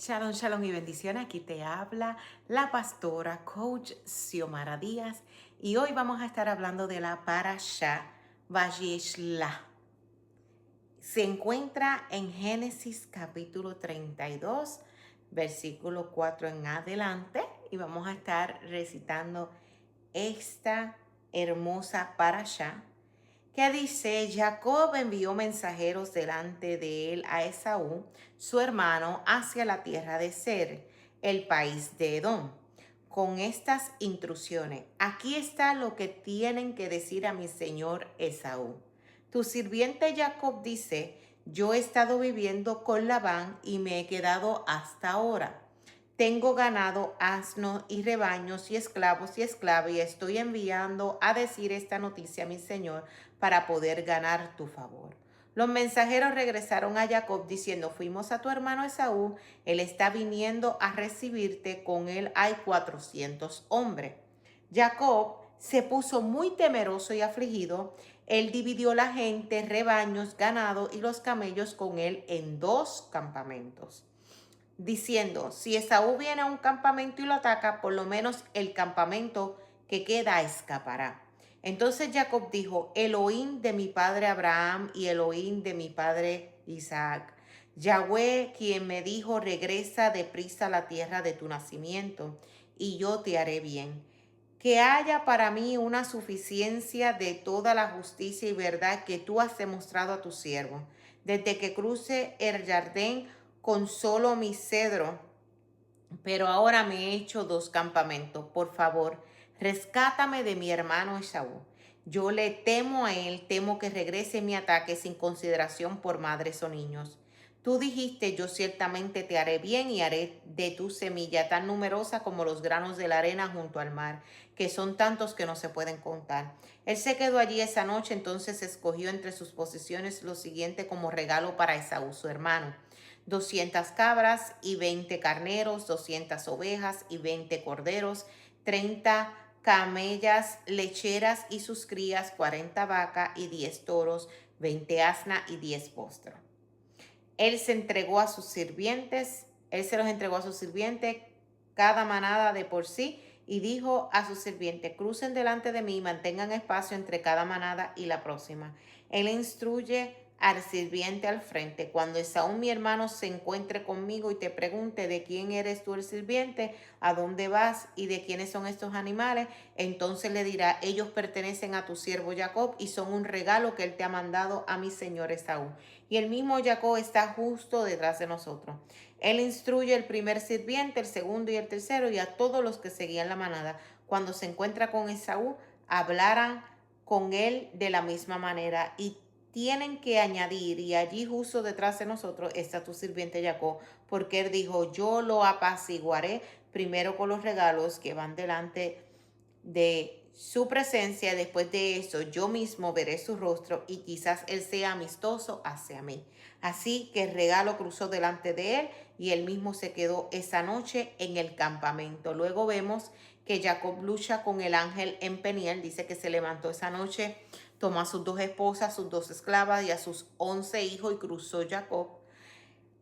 Shalom, shalom y bendiciones. Aquí te habla la pastora Coach Xiomara Díaz y hoy vamos a estar hablando de la Parashá Vayishla. Se encuentra en Génesis capítulo 32, versículo 4 en adelante y vamos a estar recitando esta hermosa Parashá que dice: Jacob envió mensajeros delante de él a Esaú, su hermano, hacia la tierra de Ser, el país de Edom, con estas instrucciones: aquí está lo que tienen que decir a mi señor Esaú. Tu sirviente Jacob dice: yo he estado viviendo con Labán y me he quedado hasta ahora. Tengo ganado, asnos y rebaños y esclavos y esclavas, y estoy enviando a decir esta noticia a mi señor para poder ganar tu favor. Los mensajeros regresaron a Jacob diciendo: fuimos a tu hermano Esaú, él está viniendo a recibirte, con él hay 400 hombres. Jacob se puso muy temeroso y afligido. Él dividió la gente, rebaños, ganado y los camellos con él en 2 campamentos, diciendo: si Esaú viene a un campamento y lo ataca, por lo menos el campamento que queda escapará. Entonces Jacob dijo: Elohim de mi padre Abraham y Elohim de mi padre Isaac, Yahweh, quien me dijo: regresa deprisa a la tierra de tu nacimiento, y yo te haré bien. Que haya para mí una suficiencia de toda la justicia y verdad que tú has demostrado a tu siervo, desde que cruce el Jardín con solo mi cedro, pero ahora me he hecho 2 campamentos. Por favor, rescátame de mi hermano Esaú. Yo le temo a él, temo que regrese mi ataque sin consideración por madres o niños. Tú dijiste: yo ciertamente te haré bien y haré de tu semilla tan numerosa como los granos de la arena junto al mar, que son tantos que no se pueden contar. Él se quedó allí esa noche, entonces escogió entre sus posesiones lo siguiente como regalo para Esaú, su hermano: 200 cabras y 20 carneros, 200 ovejas y 20 corderos, 30 camellas lecheras y sus crías, 40 vacas y 10 toros, 20 asnas y 10 postros. Él se entregó a sus sirvientes, él se los entregó a sus sirvientes, cada manada de por sí, y dijo a sus sirvientes: crucen delante de mí y mantengan espacio entre cada manada y la próxima. Él instruye al sirviente al frente: cuando Esaú mi hermano se encuentre conmigo y te pregunte: ¿de quién eres tú el sirviente? ¿A dónde vas? ¿Y de quiénes son estos animales? Entonces le dirá: ellos pertenecen a tu siervo Jacob y son un regalo que él te ha mandado a mi señor Esaú. Y el mismo Jacob está justo detrás de nosotros. Él instruye al primer sirviente, el segundo y el tercero, y a todos los que seguían la manada. Cuando se encuentra con Esaú, hablarán con él de la misma manera. Y tienen que añadir: y allí justo detrás de nosotros está tu sirviente Jacob, porque él dijo: yo lo apaciguaré primero con los regalos que van delante de su presencia. Después de eso, yo mismo veré su rostro y quizás él sea amistoso hacia mí. Así que el regalo cruzó delante de él y él mismo se quedó esa noche en el campamento. Luego vemos que Jacob lucha con el ángel en Peniel. Dice que se levantó esa noche, tomó a sus 2 esposas, sus 2 esclavas y a sus 11 hijos, y cruzó Jacob.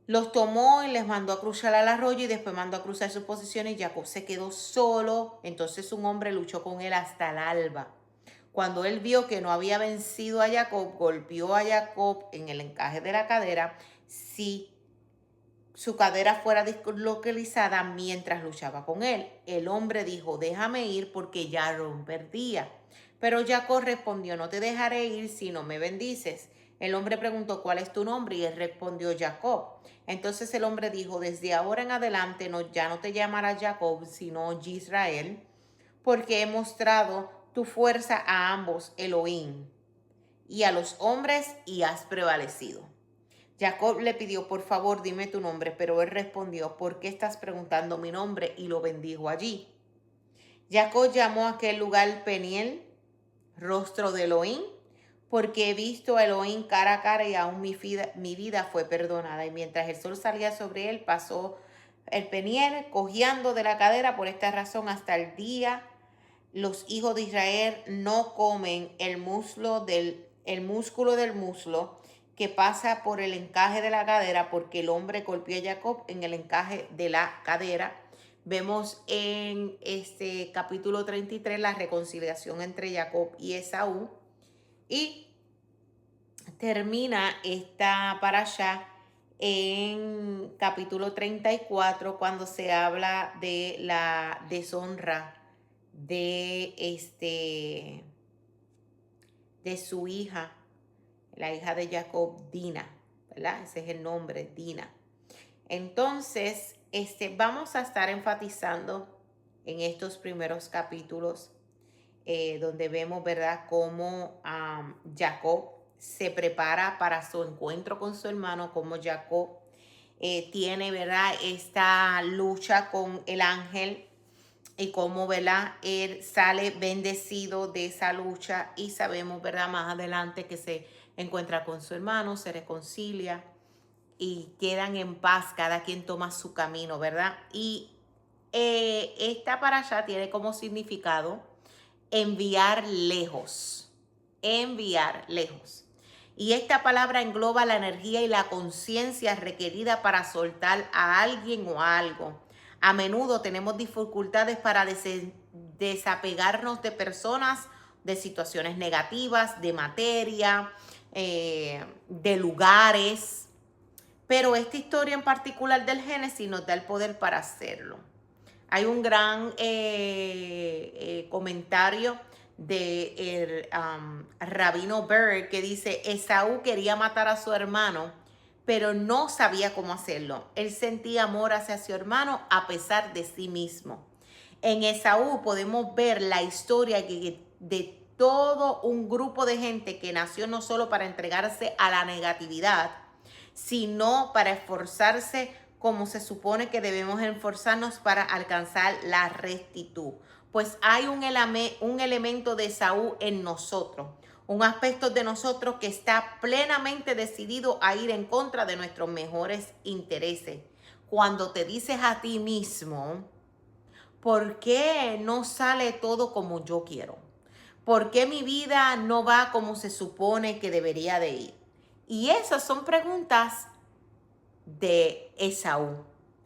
Los tomó y les mandó a cruzar al arroyo, y después mandó a cruzar sus posiciones, y Jacob se quedó solo. Entonces un hombre luchó con él hasta el alba. Cuando él vio que no había vencido a Jacob, golpeó a Jacob en el encaje de la cadera, si su cadera fuera deslocalizada mientras luchaba con él. El hombre dijo: déjame ir porque ya romper día. Pero Jacob respondió: no te dejaré ir si no me bendices. El hombre preguntó: ¿cuál es tu nombre? Y él respondió: Jacob. Entonces el hombre dijo: desde ahora en adelante ya no te llamarás Jacob, sino Israel, porque he mostrado tu fuerza a ambos Elohim y a los hombres, y has prevalecido. Jacob le pidió: por favor, dime tu nombre, pero él respondió: ¿por qué estás preguntando mi nombre? Y lo bendijo allí. Jacob llamó a aquel lugar Peniel, rostro de Elohim, porque he visto a Elohim cara a cara, y aún mi vida fue perdonada. Y mientras el sol salía sobre él, pasó el Peniel cojeando de la cadera. Por esta razón, hasta el día los hijos de Israel no comen el músculo del muslo que pasa por el encaje de la cadera, porque el hombre golpeó a Jacob en el encaje de la cadera. Vemos en este capítulo 33 la reconciliación entre Jacob y Esaú. Y termina esta parashá en capítulo 34 cuando se habla de la deshonra de su hija, la hija de Jacob, Dina, ¿verdad? Ese es el nombre, Dina. Entonces, vamos a estar enfatizando en estos primeros capítulos donde vemos, ¿verdad?, cómo Jacob se prepara para su encuentro con su hermano, cómo Jacob tiene, ¿verdad?, esta lucha con el ángel y cómo, ¿verdad?, él sale bendecido de esa lucha y sabemos, ¿verdad?, más adelante que se encuentra con su hermano, se reconcilia y quedan en paz, cada quien toma su camino, ¿verdad? Y esta parashá tiene como significado enviar lejos, enviar lejos. Y esta palabra engloba la energía y la conciencia requerida para soltar a alguien o a algo. A menudo tenemos dificultades para desapegarnos de personas, de situaciones negativas, de materia, de lugares. Pero esta historia en particular del Génesis nos da el poder para hacerlo. Hay un gran comentario de Rabino Berg que dice: Esaú quería matar a su hermano, pero no sabía cómo hacerlo. Él sentía amor hacia su hermano a pesar de sí mismo. En Esaú podemos ver la historia de todo un grupo de gente que nació no solo para entregarse a la negatividad, sino para esforzarse como se supone que debemos esforzarnos para alcanzar la rectitud. Pues hay un elemento de Esaú en nosotros, un aspecto de nosotros que está plenamente decidido a ir en contra de nuestros mejores intereses. Cuando te dices a ti mismo: ¿por qué no sale todo como yo quiero? ¿Por qué mi vida no va como se supone que debería de ir? Y esas son preguntas de Esaú.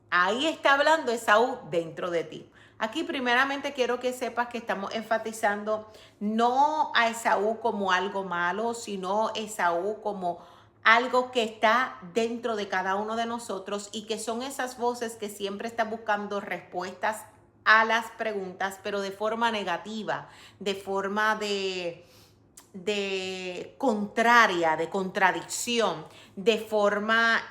Ahí está hablando Esaú dentro de ti. Aquí primeramente quiero que sepas que estamos enfatizando no a Esaú como algo malo, sino Esaú como algo que está dentro de cada uno de nosotros y que son esas voces que siempre están buscando respuestas a las preguntas, pero de forma negativa, de forma de contraria, de contradicción, de forma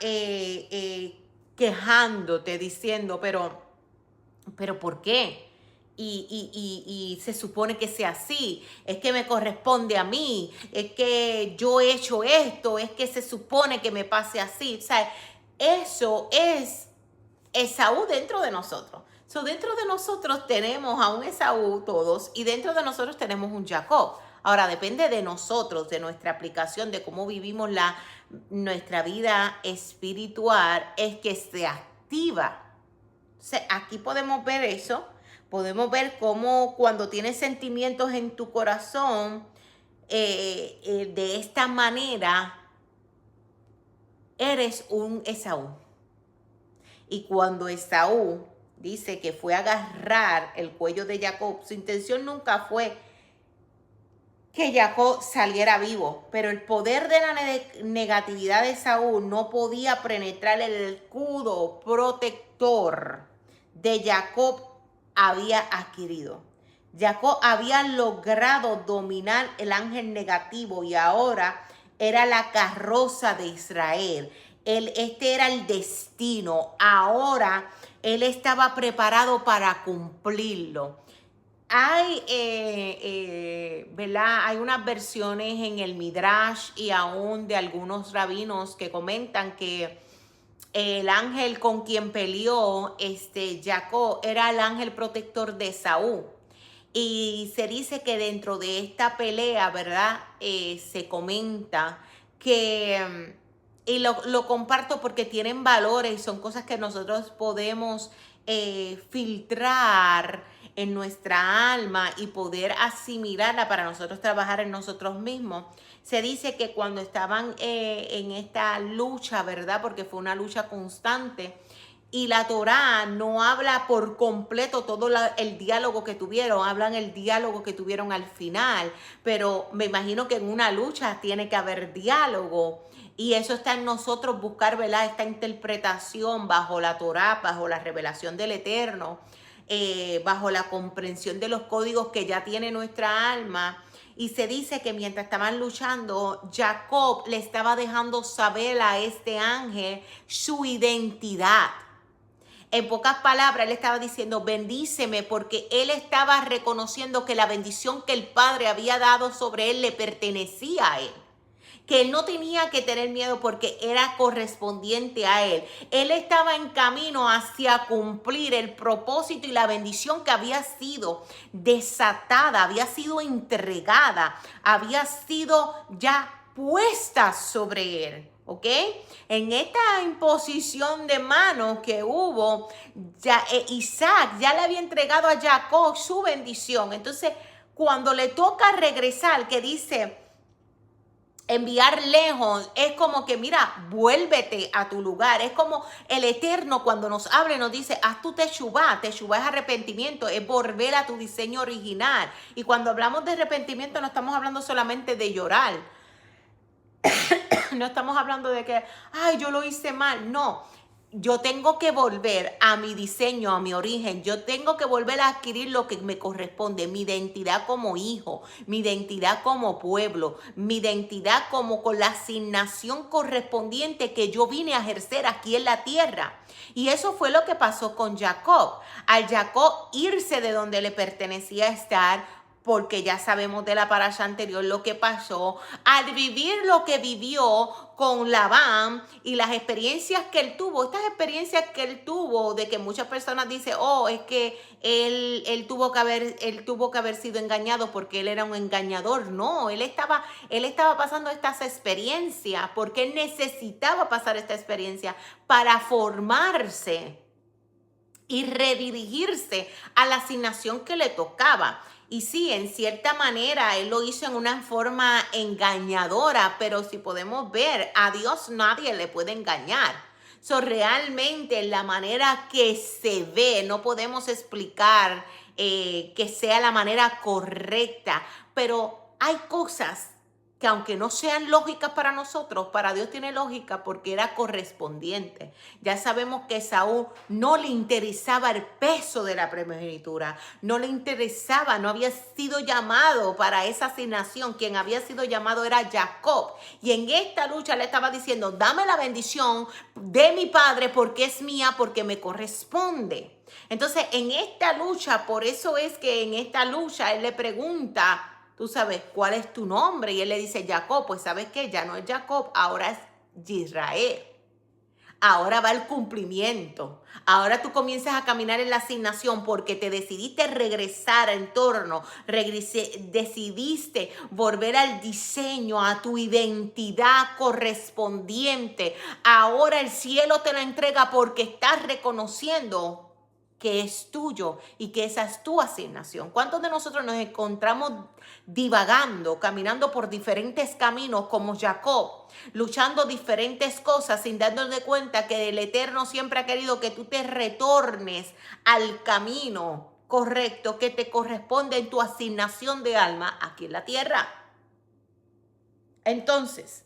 quejándote, diciendo, pero ¿por qué? Y se supone que sea así, es que me corresponde a mí, es que yo he hecho esto, es que se supone que me pase así. O sea, eso es Esaú dentro de nosotros. Dentro de nosotros tenemos a un Esaú todos y dentro de nosotros tenemos un Jacob. Ahora, depende de nosotros, de nuestra aplicación, de cómo vivimos nuestra vida espiritual, es que se activa. Aquí podemos ver eso. Podemos ver cómo cuando tienes sentimientos en tu corazón, de esta manera, eres un Esaú. Y cuando Esaú dice que fue a agarrar el cuello de Jacob, su intención nunca fue que Jacob saliera vivo, pero el poder de la negatividad de Esaú no podía penetrar el escudo protector de Jacob había adquirido. Jacob había logrado dominar el ángel negativo y ahora era la carroza de Israel. Este era el destino. Ahora él estaba preparado para cumplirlo. Hay, ¿verdad? Hay unas versiones en el Midrash y aún de algunos rabinos que comentan que el ángel con quien peleó Jacob era el ángel protector de Esaú. Y se dice que dentro de esta pelea, ¿verdad? Se comenta que, y lo comparto porque tienen valores, son cosas que nosotros podemos filtrar en nuestra alma y poder asimilarla para nosotros trabajar en nosotros mismos. Se dice que cuando estaban en esta lucha, ¿verdad? Porque fue una lucha constante, y la Torá no habla por completo todo el diálogo que tuvieron, hablan el diálogo que tuvieron al final, pero me imagino que en una lucha tiene que haber diálogo. Y eso está en nosotros buscar, ¿verdad? Esta interpretación bajo la Torá, bajo la revelación del Eterno, bajo la comprensión de los códigos que ya tiene nuestra alma. Y se dice que mientras estaban luchando, Jacob le estaba dejando saber a este ángel su identidad. En pocas palabras, él estaba diciendo, bendíceme, porque él estaba reconociendo que la bendición que el Padre había dado sobre él le pertenecía a él. Que él no tenía que tener miedo porque era correspondiente a él. Él estaba en camino hacia cumplir el propósito y la bendición que había sido desatada, había sido entregada, había sido ya puesta sobre él. ¿Ok? En esta imposición de manos que hubo, ya, Isaac ya le había entregado a Jacob su bendición. Entonces, cuando le toca regresar, que dice enviar lejos, es como que mira, vuélvete a tu lugar. Es como el Eterno cuando nos habla y nos dice, haz tu teshuvá. Teshuvá es arrepentimiento, es volver a tu diseño original. Y cuando hablamos de arrepentimiento no estamos hablando solamente de llorar. No estamos hablando de que, ay, yo lo hice mal. No, yo tengo que volver a mi diseño, a mi origen. Yo tengo que volver a adquirir lo que me corresponde. Mi identidad como hijo, mi identidad como pueblo, mi identidad como con la asignación correspondiente que yo vine a ejercer aquí en la tierra. Y eso fue lo que pasó con Jacob. Al Jacob irse de donde le pertenecía estar, porque ya sabemos de la parasha anterior lo que pasó, al vivir lo que vivió con Labán y las experiencias que él tuvo, estas experiencias que él tuvo, de que muchas personas dicen, oh, es que él tuvo que haber sido engañado porque él era un engañador. No, él estaba pasando estas experiencias porque él necesitaba pasar esta experiencia para formarse y redirigirse a la asignación que le tocaba. Y sí, en cierta manera, él lo hizo en una forma engañadora, pero si podemos ver, a Dios nadie le puede engañar. Realmente la manera que se ve, no podemos explicar que sea la manera correcta, pero hay cosas que aunque no sean lógicas para nosotros, para Dios tiene lógica porque era correspondiente. Ya sabemos que Esaú no le interesaba el peso de la primogenitura, no le interesaba, no había sido llamado para esa asignación. Quien había sido llamado era Jacob. Y en esta lucha le estaba diciendo, dame la bendición de mi padre porque es mía, porque me corresponde. Entonces, en esta lucha, por eso es que en esta lucha él le pregunta, tú sabes, ¿cuál es tu nombre? Y él le dice, Jacob. Pues ¿sabes qué? Ya no es Jacob, ahora es Israel. Ahora va el cumplimiento. Ahora tú comienzas a caminar en la asignación porque te decidiste regresar al torno, decidiste volver al diseño, a tu identidad correspondiente. Ahora el cielo te la entrega porque estás reconociendo que es tuyo y que esa es tu asignación. ¿Cuántos de nosotros nos encontramos divagando, caminando por diferentes caminos como Jacob, luchando diferentes cosas sin darnos cuenta que el Eterno siempre ha querido que tú te retornes al camino correcto que te corresponde en tu asignación de alma aquí en la tierra? Entonces,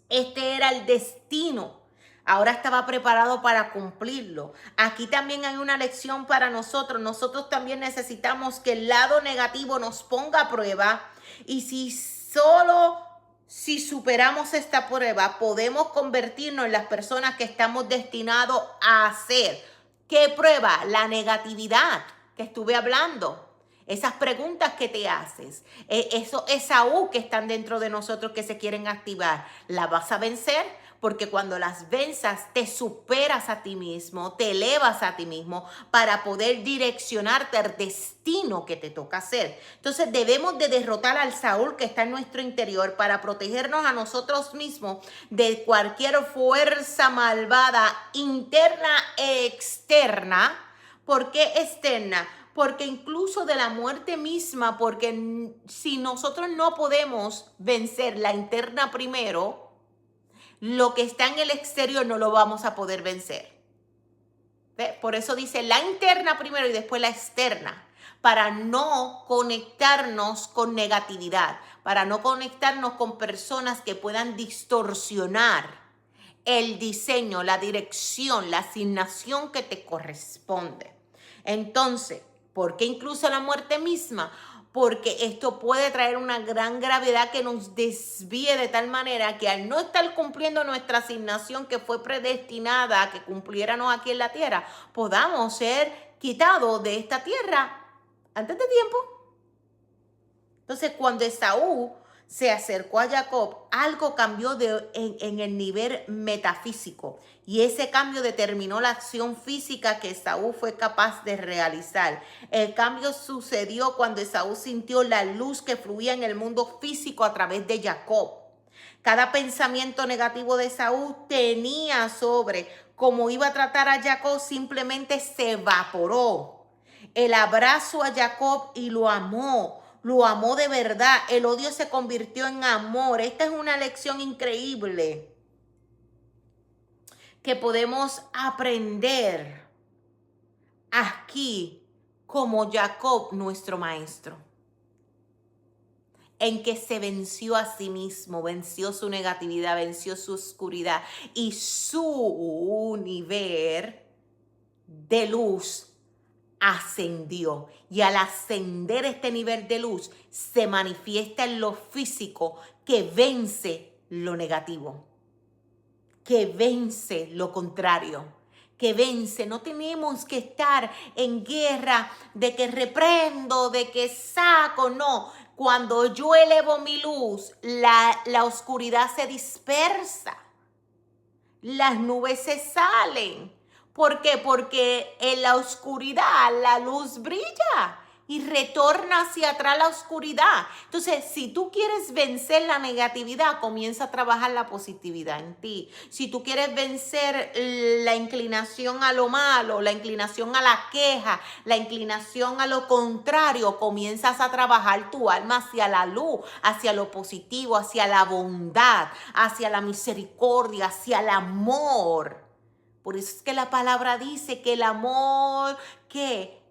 este era el destino. Ahora estaba preparado para cumplirlo. Aquí también hay una lección para nosotros. Nosotros también necesitamos que el lado negativo nos ponga a prueba. Y si superamos esta prueba, podemos convertirnos en las personas que estamos destinados a hacer. ¿Qué prueba? La negatividad que estuve hablando. Esas preguntas que te haces, eso, Esaú que están dentro de nosotros que se quieren activar, ¿la vas a vencer? Porque cuando las venzas te superas a ti mismo, te elevas a ti mismo para poder direccionarte al destino que te toca hacer. Entonces debemos de derrotar al Saúl que está en nuestro interior para protegernos a nosotros mismos de cualquier fuerza malvada interna e externa. ¿Por qué externa? porque incluso de la muerte misma, porque si nosotros no podemos vencer la interna primero, lo que está en el exterior no lo vamos a poder vencer. ¿Ve? Por eso dice la interna primero y después la externa, para no conectarnos con negatividad, para no conectarnos con personas que puedan distorsionar el diseño, la dirección, la asignación que te corresponde. Entonces, ¿por qué incluso la muerte misma? Porque esto puede traer una gran gravedad que nos desvíe de tal manera que al no estar cumpliendo nuestra asignación que fue predestinada a que cumpliéramos aquí en la tierra, podamos ser quitados de esta tierra antes de tiempo. Entonces, cuando Esaú se acercó a Jacob, algo cambió en el nivel metafísico, y ese cambio determinó la acción física que Esaú fue capaz de realizar. El cambio sucedió cuando Esaú sintió la luz que fluía en el mundo físico a través de Jacob. Cada pensamiento negativo de Esaú tenía sobre cómo iba a tratar a Jacob simplemente se evaporó. El abrazo a Jacob y lo amó de verdad. El odio se convirtió en amor. Esta es una lección increíble que podemos aprender aquí como Jacob, nuestro maestro, en que se venció a sí mismo, venció su negatividad, venció su oscuridad y su nivel de luz ascendió. Y al ascender este nivel de luz, se manifiesta en lo físico que vence lo negativo, que vence lo contrario, que vence. No tenemos que estar en guerra de que reprendo, de que saco, no. Cuando yo elevo mi luz, la oscuridad se dispersa, las nubes se salen. ¿Por qué? Porque en la oscuridad la luz brilla y retorna hacia atrás la oscuridad. Entonces, si tú quieres vencer la negatividad, comienza a trabajar la positividad en ti. Si tú quieres vencer la inclinación a lo malo, la inclinación a la queja, la inclinación a lo contrario, comienzas a trabajar tu alma hacia la luz, hacia lo positivo, hacia la bondad, hacia la misericordia, hacia el amor. Por eso es que la palabra dice que el amor que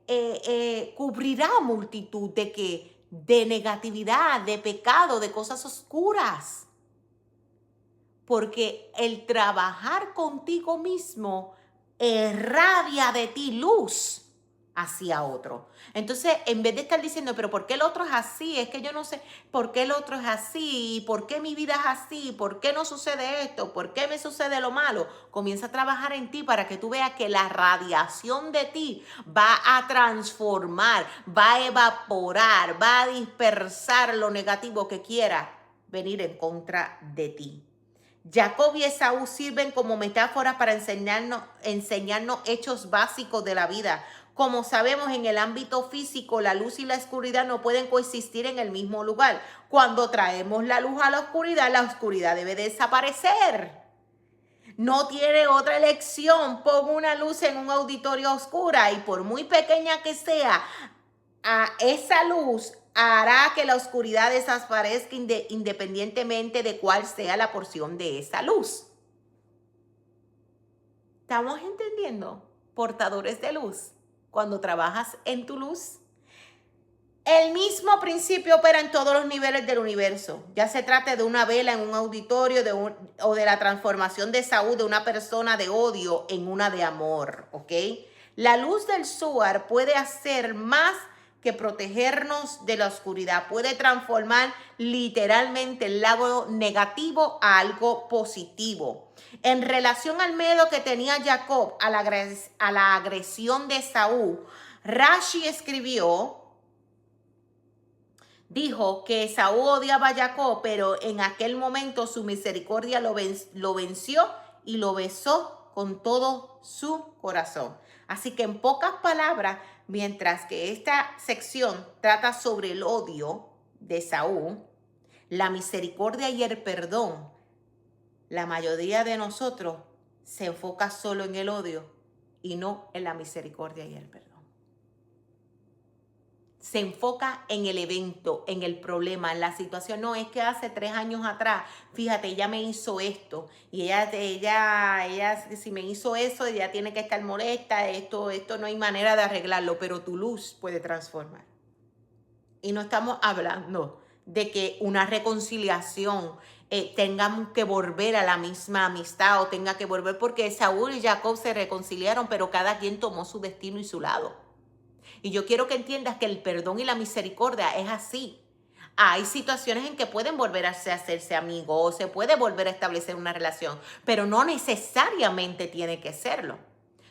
cubrirá multitud de negatividad, de pecado, de cosas oscuras. Porque el trabajar contigo mismo irradia de ti luz hacia otro. Entonces, en vez de estar diciendo, pero ¿por qué el otro es así? Es que yo no sé por qué el otro es así, por qué mi vida es así, por qué no sucede esto, por qué me sucede lo malo. Comienza a trabajar en ti para que tú veas que la radiación de ti va a transformar, va a evaporar, va a dispersar lo negativo que quiera venir en contra de ti. Jacob y Esaú sirven como metáforas para enseñarnos hechos básicos de la vida. Como sabemos, en el ámbito físico, la luz y la oscuridad no pueden coexistir en el mismo lugar. Cuando traemos la luz a la oscuridad debe desaparecer. No tiene otra elección. Pon una luz en un auditorio oscura y por muy pequeña que sea, a esa luz hará que la oscuridad desaparezca independientemente de cuál sea la porción de esa luz. ¿Estamos entendiendo? Portadores de luz. Cuando trabajas en tu luz, el mismo principio opera en todos los niveles del universo. Ya se trate de una vela en un auditorio o de la transformación de Saúl de una persona de odio en una de amor, ¿ok? La luz del Zohar puede hacer más que protegernos de la oscuridad. Puede transformar literalmente el lado negativo a algo positivo. En relación al miedo que tenía Jacob a la agresión de Esaú, Rashi dijo que Esaú odiaba a Jacob, pero en aquel momento su misericordia lo venció y lo besó con todo su corazón. Así que en pocas palabras, mientras que esta sección trata sobre el odio de Esaú, la misericordia y el perdón, la mayoría de nosotros se enfoca solo en el odio y no en la misericordia y el perdón. se enfoca en el evento, en el problema, en la situación. No, es que hace 3 años atrás, fíjate, ella me hizo esto y ella, si me hizo eso, ella tiene que estar molesta, esto no hay manera de arreglarlo, pero tu luz puede transformar. Y no estamos hablando de que una reconciliación tengamos que volver a la misma amistad o tenga que volver porque Saúl y Jacob se reconciliaron, pero cada quien tomó su destino y su lado. Y yo quiero que entiendas que el perdón y la misericordia es así. Hay situaciones en que pueden volver a hacerse amigos o se puede volver a establecer una relación, pero no necesariamente tiene que serlo.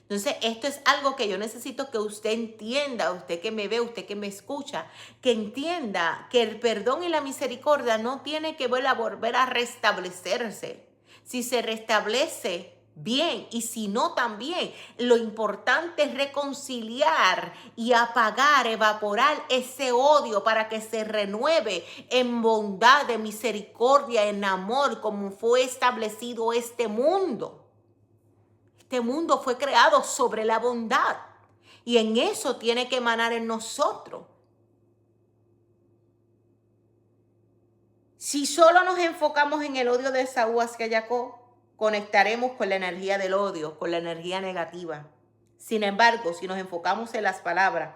Entonces, esto es algo que yo necesito que usted entienda, usted que me ve, usted que me escucha, que entienda que el perdón y la misericordia no tiene que volver a restablecerse. Si se restablece, bien, y si no, también. Lo importante es reconciliar y apagar, evaporar ese odio para que se renueve en bondad, en misericordia, en amor, como fue establecido este mundo. Este mundo fue creado sobre la bondad y en eso tiene que emanar en nosotros. Si solo nos enfocamos en el odio de Esaú hacia Jacob, conectaremos con la energía del odio, con la energía negativa. Sin embargo, si nos enfocamos en las palabras,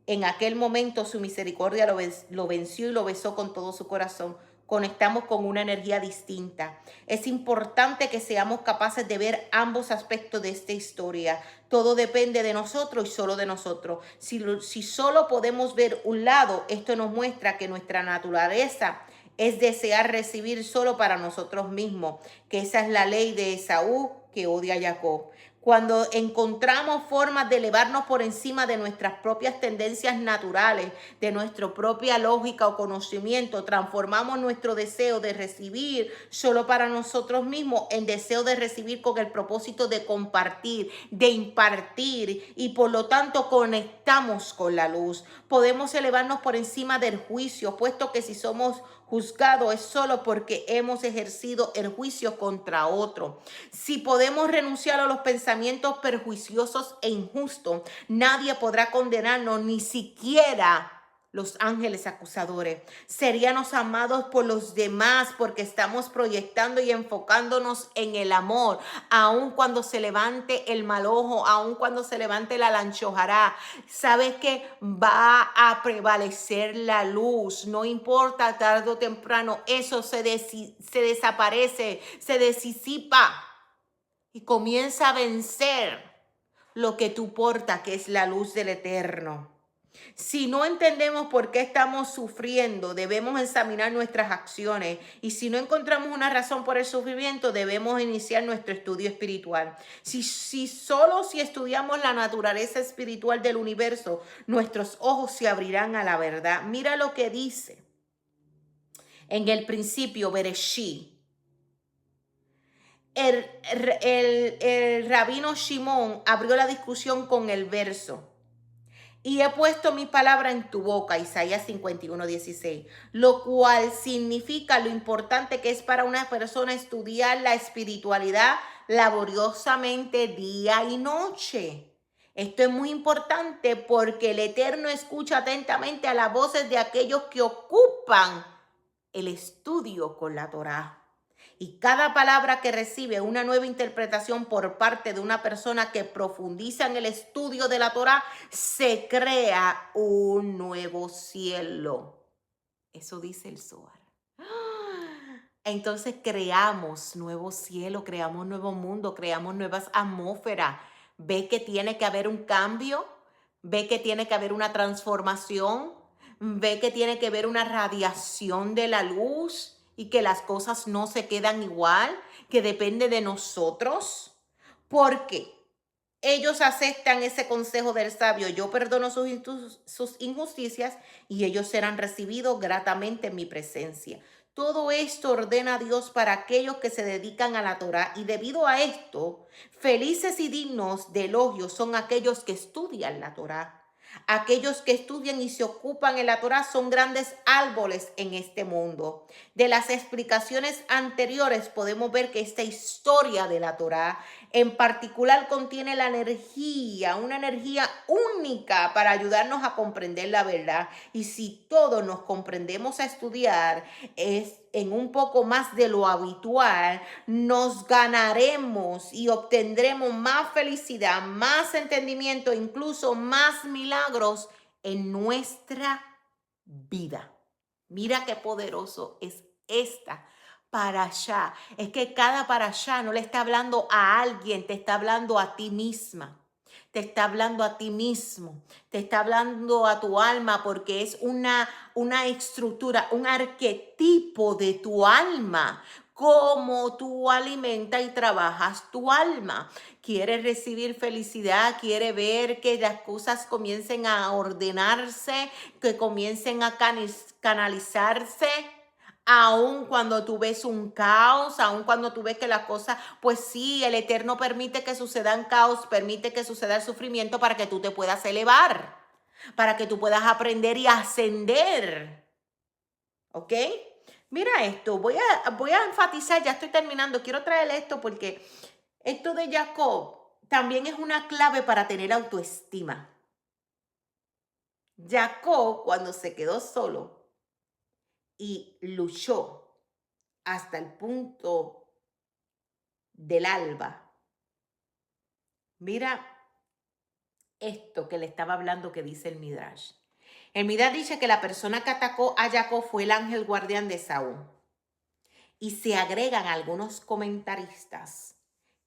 en aquel momento su misericordia lo venció y lo besó con todo su corazón. Conectamos con una energía distinta. Es importante que seamos capaces de ver ambos aspectos de esta historia. Todo depende de nosotros y solo de nosotros. Si solo podemos ver un lado, esto nos muestra que nuestra naturaleza es desear recibir solo para nosotros mismos, que esa es la ley de Esaú que odia a Jacob. Cuando encontramos formas de elevarnos por encima de nuestras propias tendencias naturales, de nuestra propia lógica o conocimiento, transformamos nuestro deseo de recibir solo para nosotros mismos en deseo de recibir con el propósito de compartir, de impartir y por lo tanto conectamos con la luz. Podemos elevarnos por encima del juicio, puesto que si somos juzgados es solo porque hemos ejercido el juicio contra otro. Si podemos renunciar a los pensamientos perjuiciosos e injustos, nadie podrá condenarnos, ni siquiera los ángeles acusadores. Seríamos amados por los demás porque estamos proyectando y enfocándonos en el amor, aun cuando se levante el mal ojo, aun cuando se levante la lanchojará. Sabes que va a prevalecer la luz, no importa tarde o temprano, eso se desaparece, se disipa y comienza a vencer lo que tú portas, que es la luz del Eterno. Si no entendemos por qué estamos sufriendo, debemos examinar nuestras acciones. Y si no encontramos una razón por el sufrimiento, debemos iniciar nuestro estudio espiritual. Solo si estudiamos la naturaleza espiritual del universo, nuestros ojos se abrirán a la verdad. Mira lo que dice. En el principio, Bereshit, el rabino Shimón abrió la discusión con el verso. Y he puesto mi palabra en tu boca, Isaías 51:16, lo cual significa lo importante que es para una persona estudiar la espiritualidad laboriosamente día y noche. Esto es muy importante porque el Eterno escucha atentamente a las voces de aquellos que ocupan el estudio con la Torá. Y cada palabra que recibe una nueva interpretación por parte de una persona que profundiza en el estudio de la Torá, se crea un nuevo cielo. Eso dice el Zohar. Entonces creamos nuevo cielo, creamos nuevo mundo, creamos nuevas atmósferas. Ve que tiene que haber un cambio, ve que tiene que haber una transformación, ve que tiene que haber una radiación de la luz y que las cosas no se quedan igual, que depende de nosotros. Porque ellos aceptan ese consejo del sabio, yo perdono sus injusticias y ellos serán recibidos gratamente en mi presencia. Todo esto ordena a Dios para aquellos que se dedican a la Torá y debido a esto, felices y dignos de elogio son aquellos que estudian la Torá. Aquellos que estudian y se ocupan en la Torá son grandes árboles en este mundo. De las explicaciones anteriores podemos ver que esta historia de la Torá En particular contiene la energía, una energía única para ayudarnos a comprender la verdad. Y si todos nos comprendemos a estudiar es en un poco más de lo habitual, nos ganaremos y obtendremos más felicidad, más entendimiento, incluso más milagros en nuestra vida. Mira qué poderoso es esta parashá. Es que cada parashá no le está hablando a alguien, te está hablando a ti misma. Te está hablando a ti mismo, te está hablando a tu alma porque es una estructura, un arquetipo de tu alma. Cómo tú alimentas y trabajas tu alma. Quiere recibir felicidad, quiere ver que las cosas comiencen a ordenarse, que comiencen a canalizarse. Aun cuando tú ves un caos, aun cuando tú ves que las cosas, pues sí, el Eterno permite que sucedan caos, permite que suceda el sufrimiento para que tú te puedas elevar, para que tú puedas aprender y ascender. ¿Ok? Mira esto, voy a enfatizar, ya estoy terminando, quiero traer esto porque esto de Jacob también es una clave para tener autoestima. Jacob, cuando se quedó solo y luchó hasta el punto del alba, mira esto que le estaba hablando que dice el Midrash. El Midrash dice que la persona que atacó a Jacob fue el ángel guardián de Saúl. Y se agregan algunos comentaristas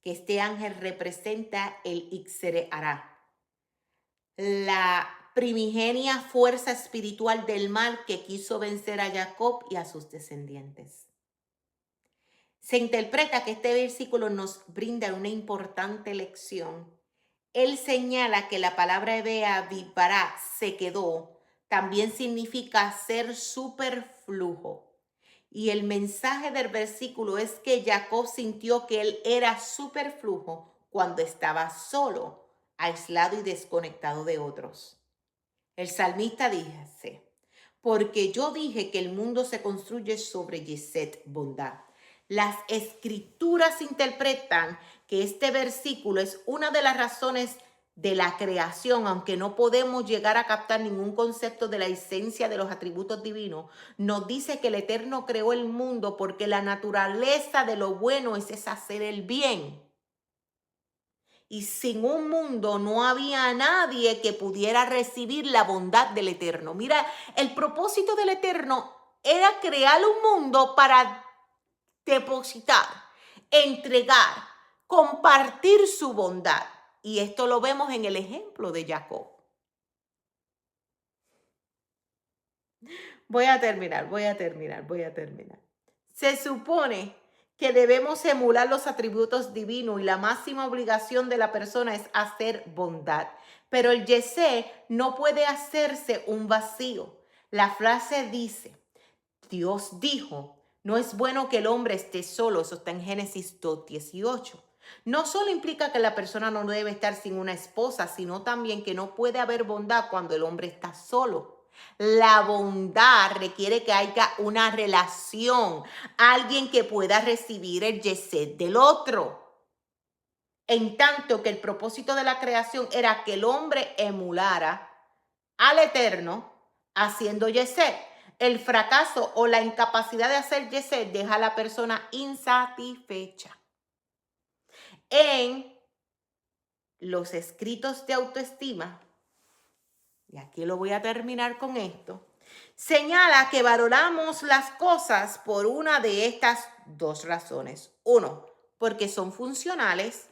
que este ángel representa el Ixere Hará, la primigenia fuerza espiritual del mal que quiso vencer a Jacob y a sus descendientes. Se interpreta que este versículo nos brinda una importante lección. Él señala que la palabra hebrea vipará, se quedó, también significa ser superflujo. Y el mensaje del versículo es que Jacob sintió que él era superflujo cuando estaba solo, aislado y desconectado de otros. El salmista dice, porque yo dije que el mundo se construye sobre Yesed, bondad. Las escrituras interpretan que este versículo es una de las razones de la creación, aunque no podemos llegar a captar ningún concepto de la esencia de los atributos divinos, nos dice que el Eterno creó el mundo porque la naturaleza de lo bueno es hacer el bien. Y sin un mundo no había nadie que pudiera recibir la bondad del Eterno. Mira, el propósito del Eterno era crear un mundo para depositar, entregar, compartir su bondad. Y esto lo vemos en el ejemplo de Jacob. Voy a terminar. Se supone que debemos emular los atributos divinos y la máxima obligación de la persona es hacer bondad. Pero el yesé no puede hacerse un vacío. La frase dice, Dios dijo, no es bueno que el hombre esté solo. Eso está en Génesis 2:18. No solo implica que la persona no debe estar sin una esposa, sino también que no puede haber bondad cuando el hombre está solo. La bondad requiere que haya una relación, alguien que pueda recibir el yesed del otro. En tanto que el propósito de la creación era que el hombre emulara al Eterno haciendo yesed. El fracaso o la incapacidad de hacer yesed deja a la persona insatisfecha. En los escritos de autoestima, y aquí lo voy a terminar con esto, señala que valoramos las cosas por una de estas dos razones. Uno, porque son funcionales,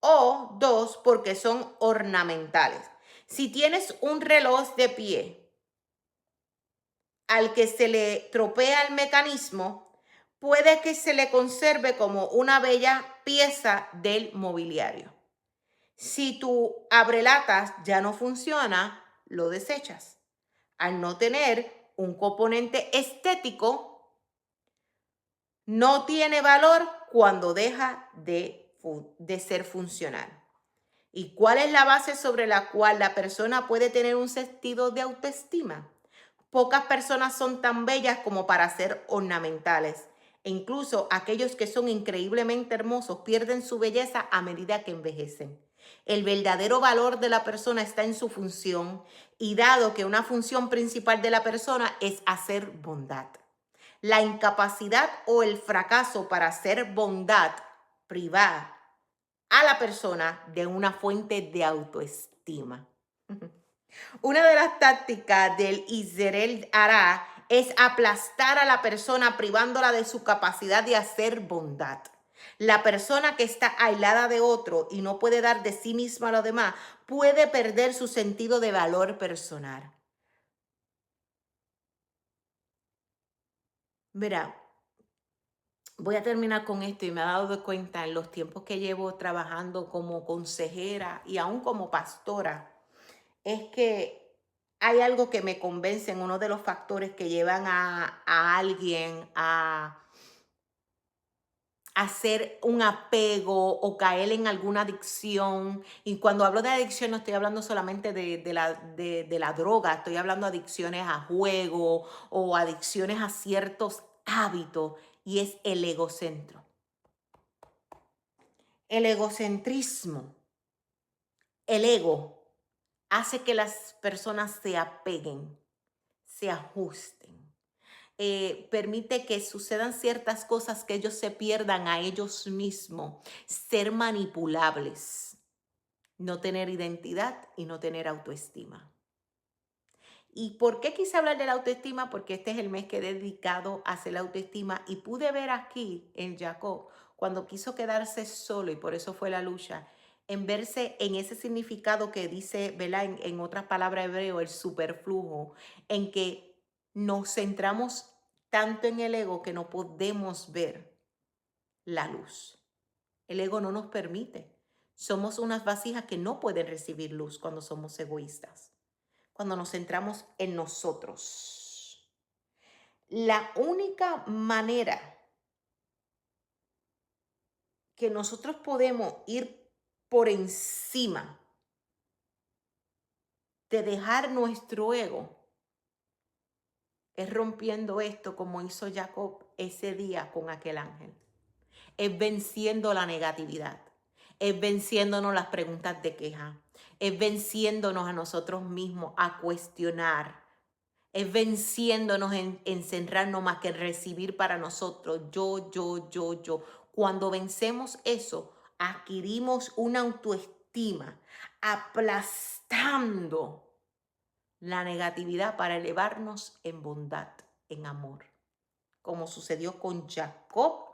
o dos, porque son ornamentales. Si tienes un reloj de pie al que se le tropea el mecanismo, puede que se le conserve como una bella pieza del mobiliario. Si tu abrelatas ya no funciona, lo desechas. Al no tener un componente estético, no tiene valor cuando deja de ser funcional. ¿Y cuál es la base sobre la cual la persona puede tener un sentido de autoestima? Pocas personas son tan bellas como para ser ornamentales. E incluso aquellos que son increíblemente hermosos pierden su belleza a medida que envejecen. El verdadero valor de la persona está en su función y dado que una función principal de la persona es hacer bondad. La incapacidad o el fracaso para hacer bondad priva a la persona de una fuente de autoestima. Una de las tácticas del Israel hará es aplastar a la persona privándola de su capacidad de hacer bondad. La persona que está aislada de otro y no puede dar de sí misma a los demás puede perder su sentido de valor personal. Verá, voy a terminar con esto y me he dado de cuenta en los tiempos que llevo trabajando como consejera y aún como pastora, es que hay algo que me convence en uno de los factores que llevan a alguien a hacer un apego o caer en alguna adicción. Y cuando hablo de adicción no estoy hablando solamente de la droga, estoy hablando de adicciones a juego o adicciones a ciertos hábitos y es el egocentro. El egocentrismo, el ego, hace que las personas se apeguen, se ajusten. Permite que sucedan ciertas cosas que ellos se pierdan a ellos mismos, ser manipulables, no tener identidad y no tener autoestima. ¿Y por qué quise hablar de la autoestima? Porque este es el mes que he dedicado a hacer la autoestima y pude ver aquí en Jacob cuando quiso quedarse solo y por eso fue la lucha, en verse en ese significado que dice, ¿verdad? En otras palabras hebreo, el superflujo, en que nos centramos tanto en el ego que no podemos ver la luz. El ego no nos permite. Somos unas vasijas que no pueden recibir luz cuando somos egoístas, cuando nos centramos en nosotros. La única manera que nosotros podemos ir por encima de dejar nuestro ego es rompiendo esto como hizo Jacob ese día con aquel ángel. Es venciendo la negatividad, es venciéndonos las preguntas de queja, es venciéndonos a nosotros mismos a cuestionar, es venciéndonos en encerrarnos más que recibir para nosotros yo. Cuando vencemos eso, adquirimos una autoestima aplastando la negatividad para elevarnos en bondad, en amor, como sucedió con Jacob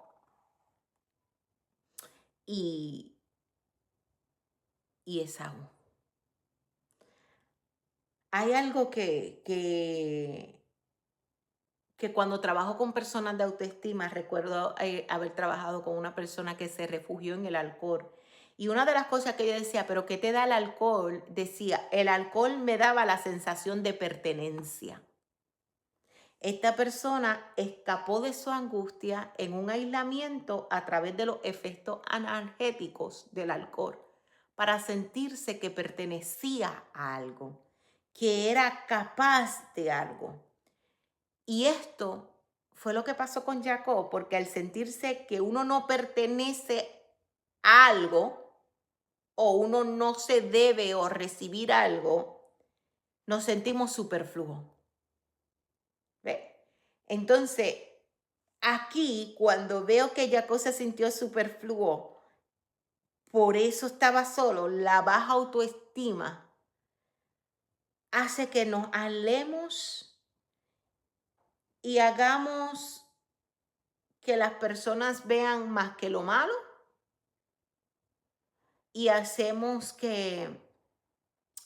y, y Esaú. Hay algo que cuando trabajo con personas de autoestima, recuerdo haber trabajado con una persona que se refugió en el alcohol. Y una de las cosas que yo decía, ¿pero qué te da el alcohol? Decía, el alcohol me daba la sensación de pertenencia. Esta persona escapó de su angustia en un aislamiento a través de los efectos analgésicos del alcohol para sentirse que pertenecía a algo, que era capaz de algo. Y esto fue lo que pasó con Jacob, porque al sentirse que uno no pertenece a algo o uno no se debe o recibir algo, nos sentimos superfluos. ¿Ve? Entonces, aquí cuando veo que Jacob se sintió superfluo, por eso estaba solo, la baja autoestima hace que nos alemos y hagamos que las personas vean más que lo malo y hacemos que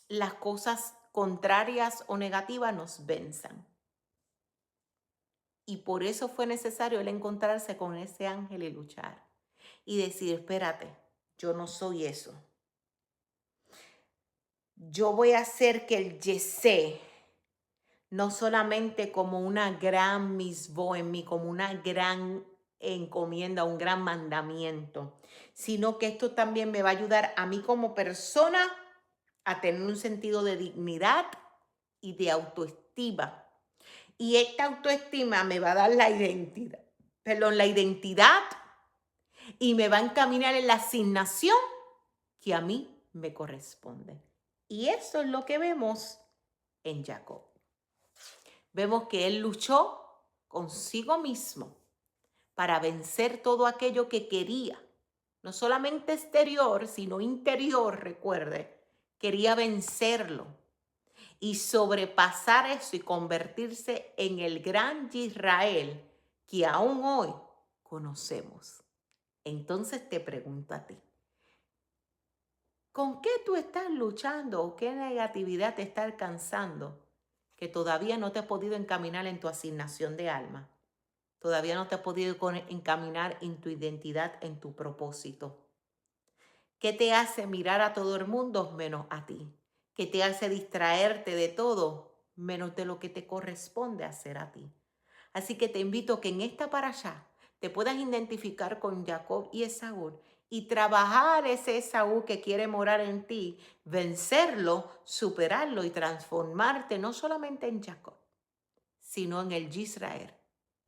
las cosas contrarias o negativas nos venzan. Y por eso fue necesario él encontrarse con ese ángel y luchar. Y decir, espérate, yo no soy eso. Yo voy a hacer que el Yesé, no solamente como una gran misbó en mí, como una gran encomienda, un gran mandamiento, sino que esto también me va a ayudar a mí como persona a tener un sentido de dignidad y de autoestima. Y esta autoestima me va a dar la identidad. perdón, la identidad y me va a encaminar en la asignación que a mí me corresponde. Y eso es lo que vemos en Jacob. Vemos que él luchó consigo mismo para vencer todo aquello que quería, no solamente exterior, sino interior, recuerde, quería vencerlo y sobrepasar eso y convertirse en el gran Israel que aún hoy conocemos. Entonces te pregunto a ti, ¿con qué tú estás luchando o qué negatividad te está alcanzando que todavía no te has podido encaminar en tu asignación de alma? Todavía no te has podido encaminar en tu identidad, en tu propósito. ¿Qué te hace mirar a todo el mundo menos a ti? ¿Qué te hace distraerte de todo menos de lo que te corresponde hacer a ti? Así que te invito a que en esta parashá te puedas identificar con Jacob y Esaú y trabajar ese Esaú que quiere morar en ti, vencerlo, superarlo y transformarte no solamente en Jacob, sino en el Israel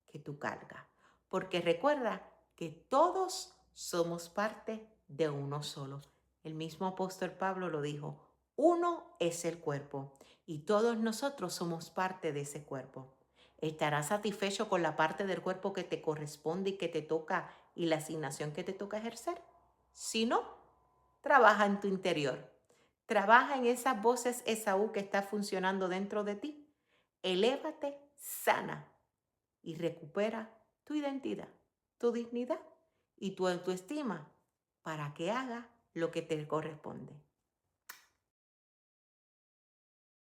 que tú cargas. Porque recuerda que todos somos parte de uno solo. El mismo apóstol Pablo lo dijo, uno es el cuerpo y todos nosotros somos parte de ese cuerpo. ¿Estarás satisfecho con la parte del cuerpo que te corresponde y que te toca y la asignación que te toca ejercer? Si no, trabaja en tu interior. Trabaja en esas voces Esaú que está funcionando dentro de ti. Elévate, sana y recupera tu identidad, tu dignidad y tu autoestima para que haga lo que te corresponde.